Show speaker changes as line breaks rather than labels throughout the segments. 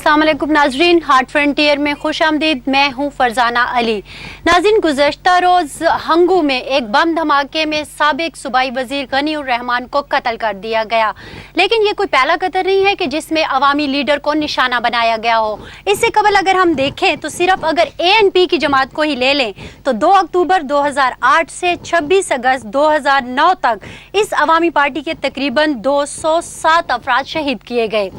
अस्सलाम वालेकुम नाजरीन, हार्ट फ्रंटियर में खुश आमदीद। मैं हूँ फरजाना अली। नाज़रीन, गुज़श्ता रोज़ हंगू में एक बम धमाके में साबिक सूबाई वज़ीर गनी उर रहमान को कत्ल कर दिया गया। लेकिन ये कोई पहला कत्ल नहीं है कि जिसमें अवामी लीडर को निशाना बनाया गया हो। इससे कबल अगर हम देखें तो सिर्फ अगर ANP की जमात को ही ले लें तो 2 अक्टूबर 2008 से 26 अगस्त 2009 तक इस अवामी पार्टी के तकरीबन 207 अफराद शहीद किए गए।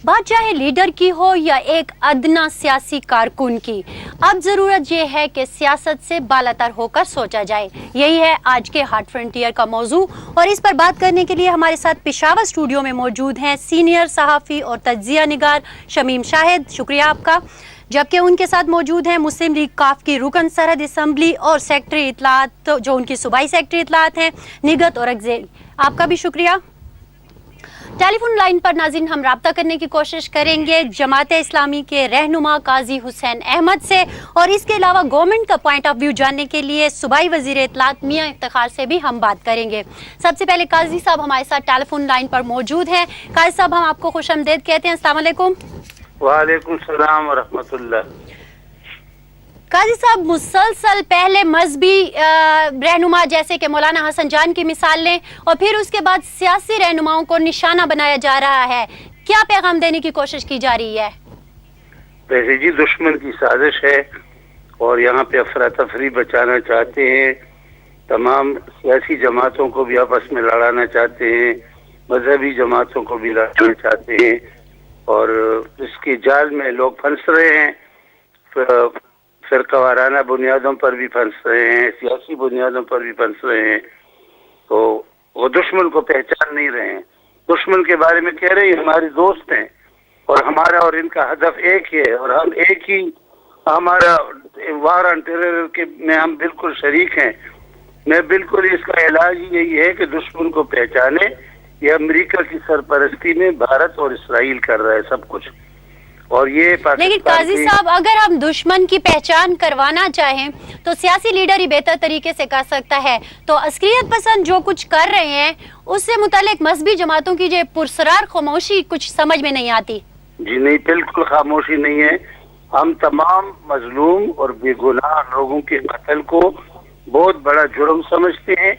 बात चाहे लीडर की हो या एक अदना सियासी कारकुन की, अब ज़रूरत यह है कि सियासत से बालातर होकर सोचा जाए। यही है आज के हार्ट फ्रंटियर का मौजू, और इस पर बात करने के लिए हमारे साथ पेशावर स्टूडियो में मौजूद हैं सीनियर सहाफ़ी और तज्ज़िया निगार शमीम शाहिद, शुक्रिया आपका। जबकि उनके साथ मौजूद हैं मुस्लिम लीग काफ की रुकन सरहद असम्बली और सेक्रेटरी इत्तलात, जो उनकी सूबाई सेक्रेटरी इत्तलात हैं, निगत और अगज़ेरी, आपका भी शुक्रिया। टेलीफोन लाइन पर नाज़रीन हम राब्ता करने की कोशिश करेंगे जमात इस्लामी के रहनुमा काजी हुसैन अहमद से, और इसके अलावा गवर्नमेंट का पॉइंट ऑफ व्यू जानने के लिए सूबाई वज़ीर इत्तलात मियां इफ्तिखार से भी हम बात करेंगे। सबसे पहले काजी साहब हमारे साथ टेलीफोन लाइन पर मौजूद हैं। काजी साहब, हम आपको खुशामदीद कहते हैं। अस्सलाम वालेकुम।
वालेकुम सलाम व रहमतुल्लाह।
काजी साहब, मुसलसल पहले मजहबी रहनुमा जैसे कि मौलाना हसन जान की मिसाल लें और फिर उसके बाद सियासी रहनुमाओं को निशाना बनाया जा रहा है, क्या पैगाम देने की कोशिश की जा रही है?
वैसे जी दुश्मन की साजिश है और यहाँ पे अफरा तफरी बचाना चाहते हैं, तमाम सियासी जमातों को भी आपस में लड़ाना चाहते हैं, मजहबी जमातों को भी लड़ाना चाहते हैं, और इसके जाल में लोग फंस रहे हैं। फिरकावाराना बुनियादों पर भी फंस रहे हैं, सियासी बुनियादों पर भी फंस रहे हैं। तो वो दुश्मन को पहचान नहीं रहे हैं। दुश्मन के बारे में कह रहे हैं हमारे दोस्त हैं और हमारा और इनका हदफ एक ही है, और हम एक ही, हमारा वार ऑन टेरर के में हम बिल्कुल शरीक हैं। मैं बिल्कुल इसका इलाज यही है कि दुश्मन को पहचाने। ये अमेरिका की सरपरस्ती में भारत और इसराइल कर रहा है सब कुछ, और ये
लेकिन काजी साहब, अगर हम दुश्मन की पहचान करवाना चाहें तो सियासी लीडर ही बेहतर तरीके से कर सकता है। तो अस्करियत पसंद जो कुछ कर रहे हैं उससे मुतालिक मजहबी जमातों की जो पुरसरार खामोशी कुछ समझ में नहीं आती।
जी नहीं, बिल्कुल खामोशी नहीं है। हम तमाम मजलूम और बेगुनाह लोगों के कत्ल को बहुत बड़ा जुर्म समझते हैं,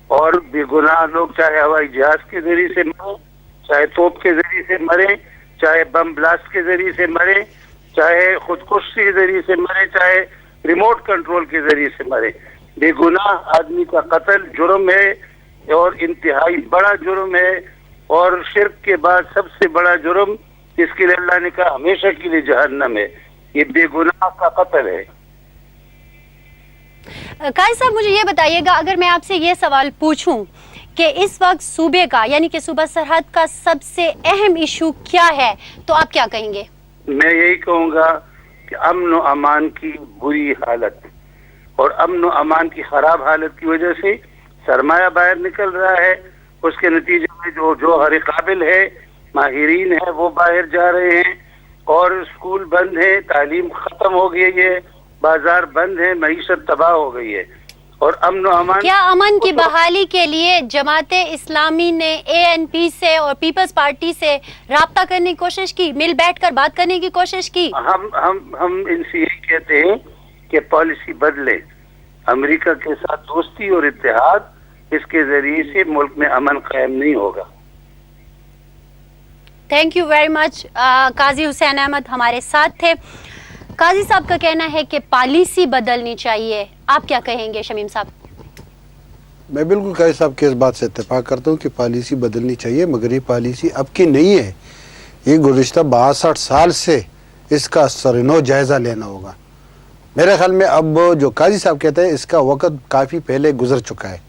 और बेगुनाह लोग चाहे हवाई जहाज के जरिए से मरे, चाहे तोप के जरिए से मरे, चाहे बम ब्लास्ट के जरिए से मरे, चाहे खुदकुशी के जरिए से मरे, चाहे रिमोट कंट्रोल के जरिए से मरे, बेगुनाह आदमी का कत्ल जुर्म है और इंतहाई बड़ा जुर्म है, और शिर्क के बाद सबसे बड़ा जुर्म जिसके लिए अल्लाह ने कहा हमेशा के लिए जहन्नम है, ये बेगुनाह का कत्ल है।
काजी साहब, मुझे ये बताइएगा, अगर मैं आपसे ये सवाल पूछूं कि इस वक्त सूबे का यानी कि सूबा सरहद का सबसे अहम इशू क्या है, तो आप क्या कहेंगे?
मैं यही कहूँगा कि अमन व अमान की बुरी हालत और अमन व अमान की खराब हालत की वजह से सरमाया बाहर निकल रहा है। उसके नतीजे में जो हर काबिल है, माहिरीन है, वो बाहर जा रहे हैं, और स्कूल बंद है, तालीम खत्म हो गई है, बाजार बंद है, मईशत तबाह हो गई है। और अमन व अमान,
क्या अमन की बहाली के लिए जमात इस्लामी ने ANP से और पीपल्स पार्टी से राब्ता करने की कोशिश की, मिल बैठकर बात करने की कोशिश की?
हम इनसे यही कहते हैं कि पॉलिसी बदले, अमेरिका के साथ दोस्ती और इत्तेहाद, इसके जरिए से मुल्क में अमन कायम नहीं होगा।
Thank you very much. Qazi Hussain Ahmed हमारे साथ थे। काजी साहब का कहना है कि पॉलिसी बदलनी चाहिए, आप क्या कहेंगे शमीम साहब?
मैं बिल्कुल काजी साहब की इस बात से इत्तेफाक करता हूँ कि पॉलिसी बदलनी चाहिए, मगर ये पॉलिसी अब की नहीं है। ये गुज़िश्ता 62 साल से इसका सरनो जायज़ा लेना होगा। मेरे ख्याल में अब जो काजी साहब कहते हैं इसका वक़्त काफ़ी पहले गुजर चुका है।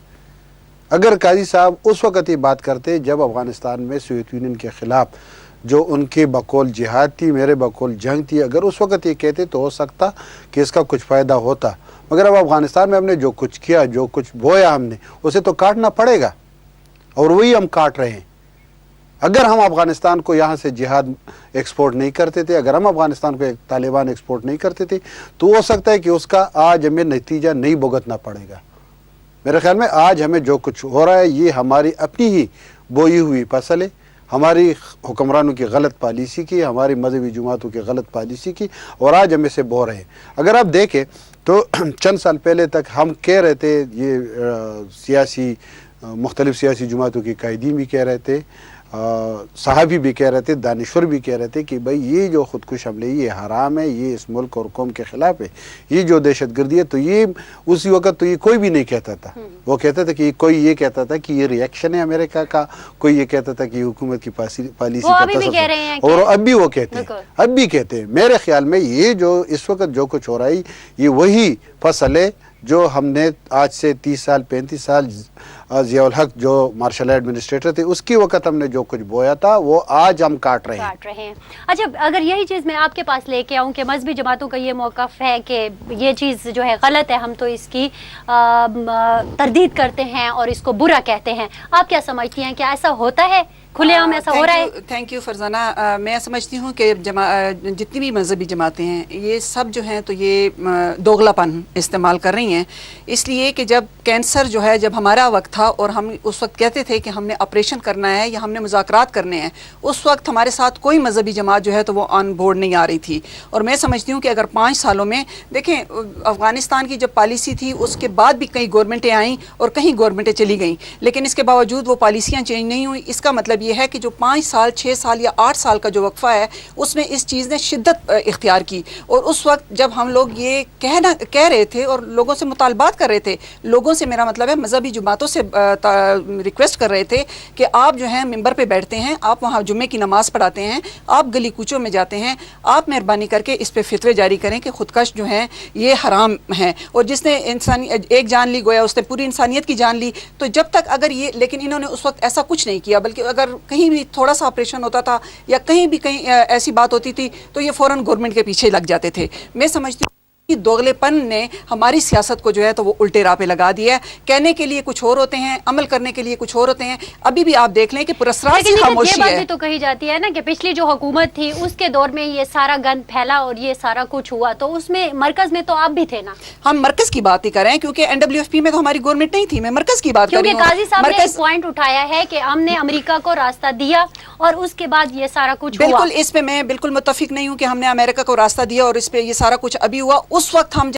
अगर काजी साहब उस वक़्त ये बात करते जब अफ़गानिस्तान में सोवियत यूनियन के ख़िलाफ़ जो उनके बकौल जिहाद थी, मेरे बकौल जंग थी, अगर उस वक़्त ये कहते तो हो सकता कि इसका कुछ फ़ायदा होता। मगर अब अफ़गानिस्तान में हमने जो कुछ किया, जो कुछ बोया हमने, उसे तो काटना पड़ेगा, और वही हम काट रहे हैं। अगर हम अफ़गानिस्तान को यहाँ से जिहाद एक्सपोर्ट नहीं करते थे, अगर हम अफ़गानिस्तान को तालिबान एक्सपोर्ट नहीं करते थे, तो हो सकता है कि उसका आज हमें नतीजा नहीं भुगतना पड़ेगा। मेरे ख्याल में आज हमें जो कुछ हो रहा है ये हमारी अपनी ही बोई हुई फसल है। हमारी हुक्मरानों की गलत पॉलिसी की, हमारी मजहबी जमातों की गलत पॉलिसी की, और आज हम इसे बो रहे हैं। अगर आप देखें तो चंद साल पहले तक हम कह रहे थे, ये मुख्तलिफ सियासी जमातों की कायदीन भी कह रहे थे, सहाबी भी कह रहे थे, दानिश्वर भी कह रहे थे कि भाई ये जो खुदकुश हमले ये हराम है, ये इस मुल्क और कौम के खिलाफ है, ये जो दहशत गर्दी है। तो ये उसी वक्त तो ये कोई भी नहीं कहता था, वो कहता था कि कोई ये कहता था कि ये रिएक्शन है अमेरिका का, कोई ये कहता था कि हुकूमत की पॉलिसी का तसव्वुर, और अब भी वो कहते हैं, अब भी कहते हैं। मेरे ख्याल में ये जो इस वक्त जो कुछ हो रहा है ये वही फसल है जो हमने आज से 30 साल 35 साल ज़ियाउल हक जो मार्शल एडमिनिस्ट्रेटर थे उसकी वक्त हमने जो कुछ बोया था वो आज हम काट रहे हैं।
अच्छा, अगर यही चीज़ मैं आपके पास लेके आऊँ कि मजहबी जमातों का ये मौक़िफ़ है कि ये चीज़ जो है गलत है, हम तो इसकी तरदीद करते हैं और इसको बुरा कहते हैं, आप क्या समझती हैं, क्या ऐसा होता है, खुलेआम ऐसा हो रहा है?
Thank you Farzana. मैं समझती हूँ कि जितनी भी मजहबी जमातें हैं ये सब जो हैं तो ये दोगलापन इस्तेमाल कर रही हैं, इसलिए कि जब कैंसर जो है, जब हमारा वक्त था और हम उस वक्त कहते थे कि हमने ऑपरेशन करना है या हमने मुज़ाकरात करने हैं, उस वक्त हमारे साथ कोई मजहबी जमात जो है तो वो ऑन बोर्ड नहीं आ रही थी। और मैं समझती हूँ कि अगर 5 सालों में देखें, अफ़गानिस्तान की जब पॉलिसी थी उसके बाद भी कई गवर्नमेंटें आईं और कहीं गवर्नमेंटें चली गईं, लेकिन इसके बावजूद वो पॉलिसियाँ चेंज नहीं हुई। इसका मतलब ये है कि जो 5 साल 6 साल या 8 साल का जो वक्फा है उसमें इस चीज़ ने शिद्दत इख्तियार की। और उस वक्त जब हम लोग ये कह रहे थे और लोगों से मुतालबात कर रहे थे, लोगों से मेरा मतलब है मजहबी जमातों से रिक्वेस्ट कर रहे थे कि आप जो है मिंबर पे बैठते हैं, आप वहाँ जुम्मे की नमाज़ पढ़ाते हैं, आप गली कूचों में जाते हैं, आप मेहरबानी करके इस पे फितवे जारी करें कि खुदकश जो हैं ये हराम हैं, और जिसने एक जान ली गोया उसने पूरी इंसानियत की जान ली। तो जब तक अगर ये, लेकिन इन्होंने उस वक्त ऐसा कुछ नहीं किया, बल्कि अगर कहीं भी थोड़ा सा ऑपरेशन होता था या कहीं भी ऐसी बात होती थी तो ये फौरन गवर्नमेंट के पीछे लग जाते थे। मैं समझती हूँ दोगलेपन ने हमारी सियासत को जो है तो वो उल्टे राह पे लगा दिया है। कहने के लिए कुछ और होते हैं, अमल करने के लिए कुछ और होते हैं। अभी भी आप देख लें कि पुरस्कार से खामोशी है।
ये बात भी तो कही जाती है ना कि पिछली जो हुकूमत थी उसके दौर में ये सारा गंद फैला और ये सारा कुछ हुआ, तो उसमें मरकज में तो आप भी थे ना।
हम मरकज की बात ही कर रहे हैं क्योंकि NWFP में तो हमारी गवर्नमेंट नहीं थी, मैं मरकज की बात कर रही हूं।
काजी साहब ने एक पॉइंट उठाया है कि हमने अमेरिका को रास्ता दिया और उसके बाद ये सारा कुछ हुआ।
बिल्कुल, इस पे मैं बिल्कुल मुत्तफिक नहीं हूँ कि हमने अमेरिका को रास्ता दिया और इस पे ये सारा कुछ अभी हुआ। उस वक्त हम